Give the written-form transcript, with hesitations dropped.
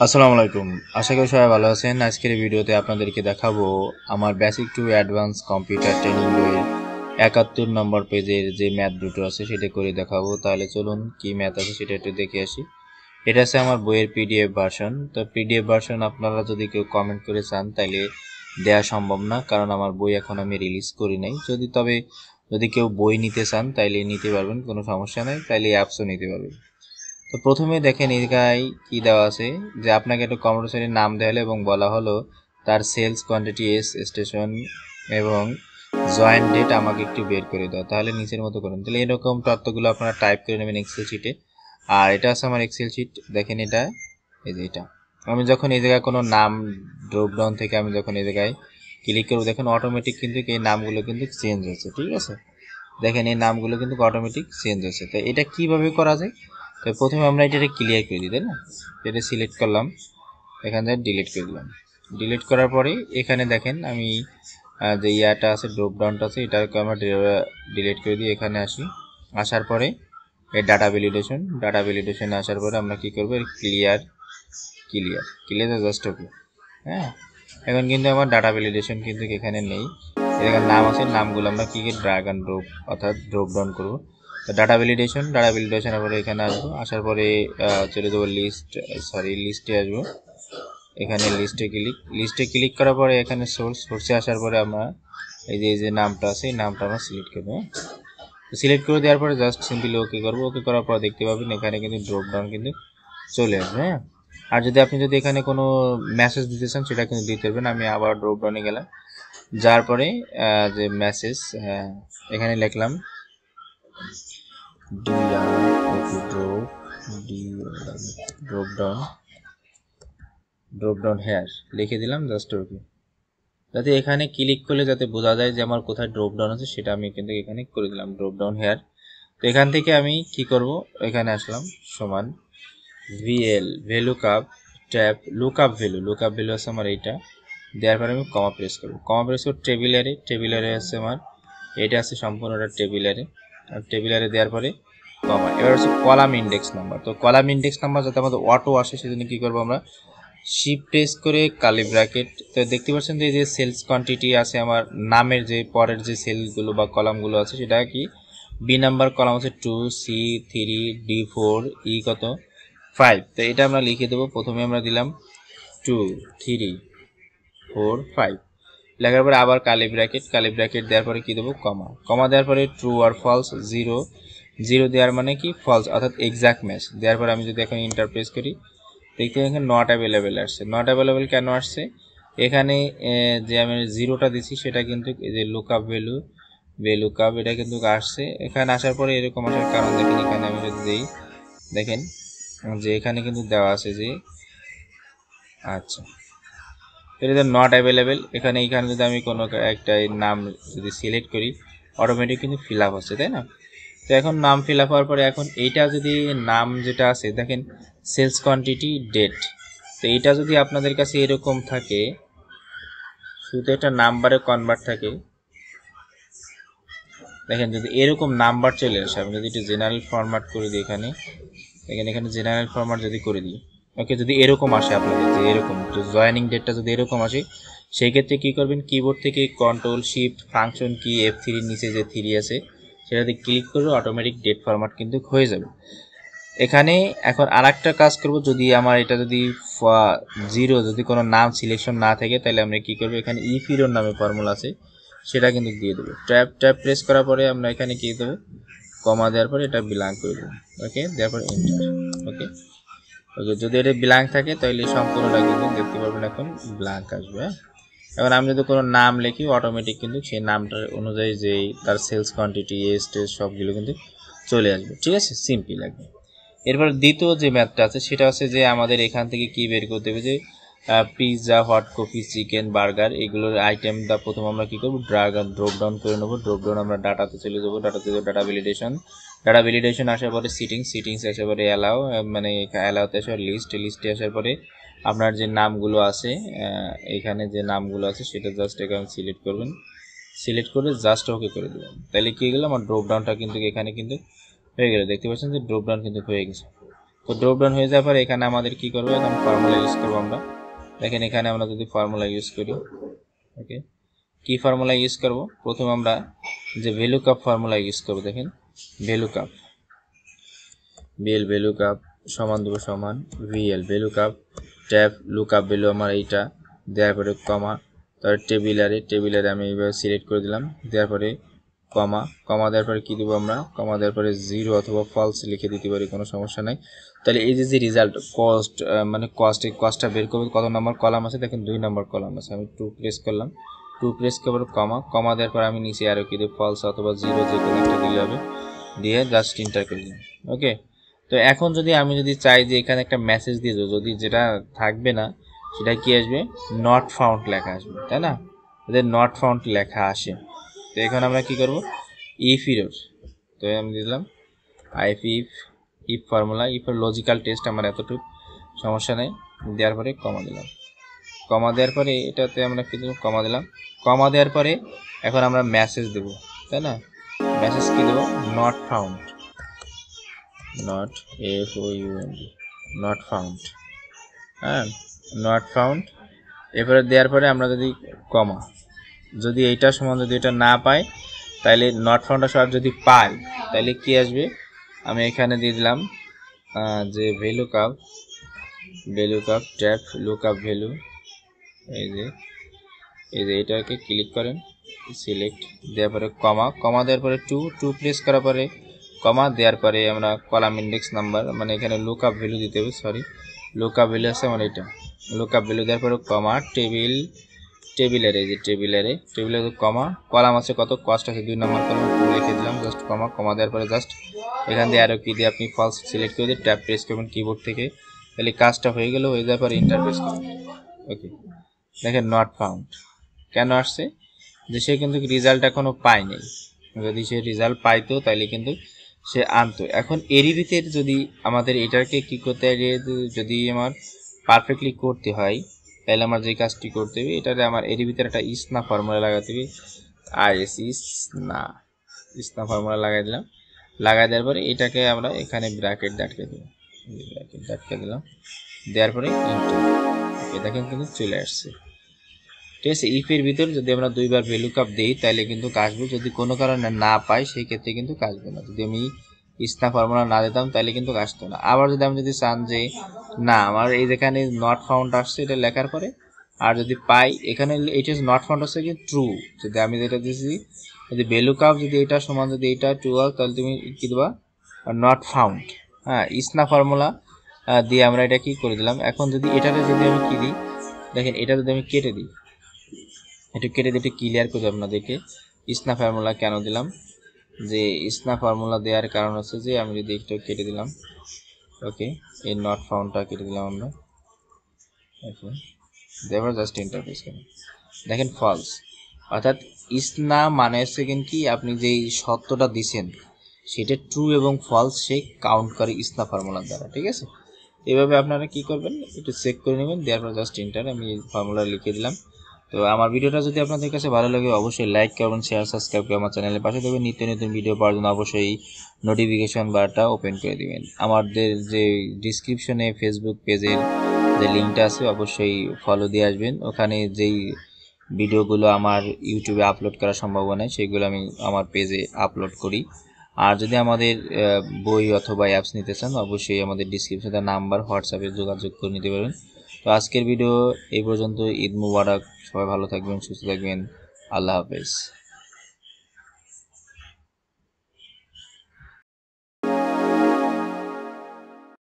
আসসালামু আলাইকুম। আশা করি সবাই ভালো আছেন। আজকের এই ভিডিওতে আপনাদেরকে দেখাবো আমার basic to advance computer training বইয়ের ৭১ নম্বর পেজের যে ম্যাথ দুটো আছে সেটা করে দেখাবো। তাহলে চলুন কি ম্যাথ আছে সেটা একটু দেখে আসি। এটা আছে আমার বইয়ের পিডিএফ ভার্সন। তো পিডিএফ ভার্সন আপনারা যদি কেউ কমেন্ট করে চান তাহলে দেওয়া সম্ভব না, কারণ আমার বই এখন আমি রিলিজ করি নাই। যদি কেউ বই নিতে চান তাইলে নিতে পারবেন, কোনো সমস্যা নাই। তাইলে অ্যাপসও নিতে পারবেন। তো প্রথমে দেখেন এই জায়গায় কি দেওয়া আছে যে আপনাকে একটা কম্পিউটারের নাম দেওয়া হলো এবং বলা হলো তার সেলস কোয়ান্টিটি এস স্টেশন এবং জয়েন্ট ডেট আমাকে একটু বের করে দাও। তাহলে নিচের মতো করুন। তাহলে এরকম তথ্যগুলো আপনারা টাইপ করে নেবেন এক্সেল শিটে। আর এটা আছে আমার এক্সেল শিট। দেখেন এটা, এই যে এটা আমি যখন এই জায়গায় কোনো নাম ড্রপ ডাউন থেকে আমি যখন এই জায়গায় ক্লিক করবো, দেখেন অটোমেটিক কিন্তু এই নামগুলো কিন্তু চেঞ্জ হচ্ছে। ঠিক আছে, দেখেন এই নামগুলো কিন্তু অটোমেটিক চেঞ্জ হচ্ছে। তো এটা কিভাবে করা যায়? তো প্রথমে আমরা এটা ক্লিয়ার করে দিই, তাই না? এটা সিলেক্ট করলাম, এখান থেকে ডিলিট করে দিলাম। ডিলিট করার পরে এখানে দেখেন আমি যে ইয়াটা আছে, ড্রপ ডাউনটা আছে, এটাকে আমরা ডিলিট করে দিই। এখানে আসার পরে এই ডাটা ভ্যালিডেশনে আসার পরে আমরা কি করবো, ক্লিয়ার জাস্ট ওকে। হ্যাঁ, এখন কিন্তু আমার ডাটা ভ্যালিডেশন কিন্তু এখানে নেই। এখানে নাম আছে, নামগুলো আমরা কি ড্র্যাগ অ্যান্ড ড্রপ অর্থাৎ ড্রপ ডাউন করবো। তো ডাটা ভ্যালিডেশনের পরে এখানে আসবো, আসার পরে চলে যাবো লিস্টে আসবো। এখানে লিস্টে ক্লিক করার পরে এখানে সোর্সে আসার পরে আমরা এই যে নামটা আছে এই নামটা আমরা সিলেক্ট করবো। সিলেক্ট করে দেওয়ার পরে জাস্ট সিম্পলি ওকে করবো। ওকে করার পর দেখতে পাবেন এখানে কিন্তু ড্রপ ডাউন কিন্তু চলে আসবে। হ্যাঁ, আর আপনি যদি এখানে কোনো মেসেজ দিতে চান সেটা কিন্তু দিতে পারবেন। আমি আবার ড্রপ ডাউনে গেলাম, যার পরে যে মেসেজ এখানে লিখলাম ড্রপ ডাউন হেয়ার লিখে দিলাম, জাস্ট ওকে। যাতে এখানে ক্লিক করলে যাতে বোঝা যায় যে আমার কোথায় ড্রপ ডাউন আছে সেটা আমি কিন্তু এখানে করে দিলাম, ড্রপ ডাউন হেয়ার। তো এখান থেকে আমি কি করব, এখানে আসলাম সমান VLOOKUP tab lookup value আছে আমার এইটা। দেওয়ার পরে আমি কমা প্রেস করব। টেবিলারে আছে আমার এটা আছে সম্পূর্ণটা টেবিলারে। আর টেবিলারে দেওয়ার পরে কমা। এবার হচ্ছে কলাম ইন্ডেক্স নাম্বার। তো কলাম ইন্ডেক্স নাম্বার যাতে আমাদের অটো আসে সেজন্য কি করব, আমরা শিফট প্রেস করে কার্লি ব্র্যাকেট। তো দেখতে পাচ্ছেন যে এই যে সেলস কোয়ান্টিটি আছে আমার নামের যে পরের যে সেলগুলো বা কলামগুলো আছে সেটা কি বি নাম্বার কলাম আছে 2, সি 3, ডি 4, ই কত 5। তো এটা আমরা লিখে দেবো। প্রথমে আমরা দিলাম 2, 3, 4, 5 লেখার পরে আবার কার্লি ব্র্যাকেট দেওয়ার পরে কি দেবো, কমা দেওয়ার পরে ট্রু আর ফলস, জিরো দেওয়ার মানে কি ফলস অর্থাৎ এক্সাক্ট ম্যাচ। দেওয়ার পরে আমি যদি এখন ইন্টার প্রেস করি দেখতে এখানে নট অ্যাভেলেবেল আসছে। নট অ্যাভেলেবেল কেন আসছে? এখানে যে আমি জিরোটা দিচ্ছি সেটা কিন্তু এই যে লুকআপ ভ্যালু কাপ এটা কিন্তু আসছে। এখানে আসার পরে এরকম আসার কারণ দেখেন, এখানে আমি যদি দিই দেখেন যে এখানে কিন্তু দেওয়া আছে যে আচ্ছা এটা নট অ্যাভেলেবেল। এখানে যদি আমি কোনো একটা নাম যদি সিলেক্ট করি অটোমেটিক কিন্তু ফিল আপ হচ্ছে, তাই না? তো এখন নাম ফিল আপ হওয়ার পরে এখন এইটা যদি নাম যেটা আছে দেখেন সেলস কোয়ান্টিটি ডেট। তো এইটা যদি আপনাদের কাছে এরকম থাকে, শুধু একটা নাম্বারে কনভার্ট থাকে, দেখেন যদি এরকম নাম্বার চলে আসে, আমি যদি একটু জেনারেল ফরম্যাট করে দিই এখানে এখানে জেনারেল ফরম্যাট যদি করে দিই, ওকে, যদি এরকম আসে আপনাদের যে এরকম জয়েনিং ডেটটা যদি এরকম আসে, সেই ক্ষেত্রে কী করবেন, কিবোর্ড থেকে কন্ট্রোল শিফট ফাংশন কি F3 নিচে যে 3 আছে সেটাতে ক্লিক করলে অটোমেটিক ডেট ফরম্যাট কিন্তু হয়ে যাবে। এখানে এখন আর একটা কাজ করব, যদি আমার এটা যদি জিরো যদি কোনো নাম সিলেকশন না থাকে তাহলে আমরা কি করব, এখানে ইফিরোর নামে ফর্মুলা আছে সেটা কিন্তু দিয়ে দেবো। ট্যাব প্রেস করার পরে আমরা এখানে কি দেবো, কমা দেওয়ার পরে এটা ব্ল্যাঙ্ক করে দেবো। ওকে, দেওয়ার পরে এন্টার। ওকে, যদি এটা ব্ল্যাঙ্ক থাকে তাহলে সম্পূর্ণটা কিন্তু দেখতে পারবেন এখন ব্ল্যাঙ্ক আসবে। এবার আমি যদি কোনো নাম লিখি অটোমেটিক কিন্তু সেই নামটার অনুযায়ী যেই তার সেলস কোয়ান্টিটি টেস্ট সবগুলো কিন্তু চলে আসবে। ঠিক আছে, সিম্পল লাগবে। এরপর দ্বিতীয় যে ম্যাথটা আছে সেটা হচ্ছে যে আমাদের এখান থেকে কি বের করতে হবে, যে pizza, hot coffee, chicken, burger এগুলোর আইটেমটা প্রথম আমরা কি করব, ড্র্যাগ আর ড্রপ ডাউন করে নেব। ড্রপ ডাউন আমরা ডাটাতে চলে যাবো, ডাটা ভ্যালিডেশন আসার পরে সিটিংস আসার পরে মানে অ্যালাউতে আসার লিস্টে আসার পরে আপনার যে নামগুলো আছে এখানে যে নামগুলো আছে সেটা জাস্ট এখানে সিলেক্ট করবেন। সিলেক্ট করে জাস্ট ওকে করে দেবেন। তাহলে কি গেল, আমার ড্রপ ডাউনটা কিন্তু এখানে কিন্তু হয়ে গেল। দেখতে পাচ্ছেন যে ড্রপ ডাউন কিন্তু হয়ে গেছে। তো ড্রপ ডাউন হয়ে যাওয়ার পরে এখানে আমাদের কি করবো, এখন ফর্মুলা ইউজ করবো আমরা। দেখেন এখানে আমরা যদি ফর্মুলা ইউজ করি, ওকে, কি ফর্মুলা ইউজ করব, প্রথমে আমরা যে ভ্যালু কাপ ফর্মুলা ইউজ করব। দেখেন VLOOKUP, VLOOKUP সমান দেবো সমান VLOOKUP tab lookup value আমার এইটা, দেওয়ার পরে কমা, তারপরে টেবিলারে আমি এইভাবে সিলেক্ট করে দিলাম, দেওয়ার পরে কমা, কমা দেওয়ার পরে কী দেবো আমরা, কমা দেওয়ার পরে 0 অথবা ফলস লিখে দিতে পারি, কোনো সমস্যা নাই। তাহলে এই যে রেজাল্ট কস্ট, মানে এই কস্টটা বের করবে, কত নম্বর কলাম আছে দেখেন 2 নম্বর কলাম আছে। আমি 2 প্রেস করলাম, 2 প্রেস করার কমা, কমা দেওয়ার পর আমি নিচে আরও কি দেবো, ফলস অথবা 0 যে কোনো একটা দিলে হবে, দিয়ে জাস্ট এন্টার করে দিলাম। ওকে, তো এখন আমি যদি চাই যে এখানে একটা মেসেজ দিয়ে দেবো, যদি যেটা থাকবে না সেটা কি আসবে, নট ফাউন্ড লেখা আসবে, তাই না? এদের নট ফাউন্ড লেখা আসে। তো এখন আমরা কি করব, ইফ এরর, তো আমি দিলাম if formula, if logical test আমার এতটুকু, সমস্যা নেই। দেওয়ার পরে কমা দিলাম, কমা দেওয়ার পরে এটাতে আমরা কি দেবো, কমা দিলাম। কমা দেওয়ার পরে এখন আমরা মেসেজ দেবো, তাই না? মেসেজ কি দেবো, not found, not FOUND, not found, হ্যাঁ নট ফাউন্ড। এরপরে দেওয়ার পরে আমরা যদি কমা, যদি এইটা সমান যদি এটা না পাই তাহলে নট ফাউন্ড আসবে, আর যদি পাই তাহলে কি আসবে, আমি এখানে দিয়ে দিলাম যে value cup tab lookup value, এই যে এটাকে ক্লিক করেন, সিলেক্ট, দেওয়ার পরে কমা, কমা দেওয়ার পরে 2 প্রেস করার পরে কমা দেওয়ার পরে আমরা কলাম ইন্ডেক্স নাম্বার, মানে এখানে লুকআপ ভ্যালু দিতে হবে, সরি লুকআপ ভ্যালু আছে আমার এটা, লুকআপ ভ্যালু দেওয়ার পরে কমা, টেবিলের এই যে টেবিলের কমা, কলাম আছে কত, কস্ট আছে 2 নম্বর কলাম, 2 লিখে দিলাম, জাস্ট কমা, কমা দেওয়ার পরে জাস্ট এখান দিয়ে আরও কি দিয়ে আপনি ফলস সিলেক্ট করে দিয়ে ট্যাব প্রেস করবেন কিবোর্ড থেকে, তাহলে কাজটা হয়ে গেল। হয়ে যাওয়ার পরে এন্টার প্রেস করবেন। ওকে, দেখেন নট ফাউন্ড কেন আসছে, যে সে কিন্তু রেজাল্ট এখনো পায়নি, যদি সে রেজাল্ট পাইতো তাহলে কিন্তু সে আনতো। এখন এরই ভিতরে যদি আমাদের এটাকে কি করতে হয়, যদি আমার পারফেক্টলি করতে হয় তাহলে আমার যে কাজটি করতে হবে, এটাতে আমার এরই ভিতরে একটা ইসনা ফর্মুলা লাগাতে হবে, ইসনা ফর্মুলা লাগাই দিলাম। লাগাই দেওয়ার পরে এটাকে আমরা এখানে ব্র্যাকেট আটকে দেবো, দিলাম, দেওয়ার পরে দেখেন কিন্তু চলে আসছে। ঠিক আছে, ইফের ভিতর যদি আমরা 2 বার ভ্যালু কাপ দিই তাহলে কিন্তু আসবে, যদি কোনো কারণে না পাই সেই ক্ষেত্রে কিন্তু আসবে না। যদি আমি ইসনা ফর্মুলা না দিতাম তাহলে কিন্তু আসতো না। আবার যদি আমি চান যে না আমার এই যেখানে নট ফাউন্ড আসছে এটা লেখার পরে, আর যদি পাই এখানে ইট ইজ নট ফাউন্ড আসছে কি ট্রু, যদি আমি যেটা দিয়েছি যদি ভ্যালু কাপ যদি এটা সমান যদি এটা ট্রু হয় তাহলে তুমি কি দেবা, নট ফাউন্ড। হ্যাঁ, ইসনা ফর্মুলা দিয়ে আমরা এটা কি করে দিলাম। এখন যদি এটাতে যদি আমি কি দিই, দেখেন এটা যদি আমি কেটে দিই, একটু কেটে দিয়ে ক্লিয়ার করে আপনাদেরকে ইসনা ফর্মুলা কেন দিলাম, যে ইসনা ফর্মুলা দেওয়ার কারণ হচ্ছে যে আমি যদি একটু কেটে দিলাম, ওকে এই নট ফাউন্ডটা কেটে দিলাম আমরা, ওকে দেওয়ার জাস্ট ইন্টারফেস করেন, দেখেন ফলস, অর্থাৎ ইসনা মানে সেকেন্ড কি আপনি যেই সত্যটা দিছেন সেটা ট্রু এবং ফলস সে কাউন্ট করে ইসনা ফর্মুলার দ্বারা। ঠিক আছে, এভাবে আপনারা কি করবেন, একটু চেক করে নেবেন, দেওয়ার পর জাস্ট এন্টার, আমি ফর্মুলা লিখে দিলাম। তো আমার ভিডিওটা যদি আপনাদের কাছে ভালো লাগে অবশ্যই লাইক করবেন, শেয়ার সাবস্ক্রাইব করে আমার চ্যানেলের পাশে দেবেন। নিত্য নতুন ভিডিও পাওয়ার জন্য অবশ্যই নোটিফিকেশন বারটা ওপেন করে দিবেন। আমাদের যে ডিসক্রিপশনে ফেসবুক পেজের যে লিঙ্কটা আছে অবশ্যই ফলো দিয়ে আসবেন, ওখানে যেই ভিডিওগুলো আমার ইউটিউবে আপলোড করা সম্ভব নয় সেগুলো আমি আমার পেজে আপলোড করি। আর যদি আমাদের বই অথবা অ্যাপস নিতে চান অবশ্যই আমাদের ডিসক্রিপশনে নাম্বার হোয়াটসঅ্যাপে যোগাযোগ করে নিতে পারেন। তো আজকের ভিডিও এই পর্যন্ত। ঈদ মুবারক, সবাই ভালো থাকবেন, সুস্থ থাকবেন, আল্লাহ হাফেজ।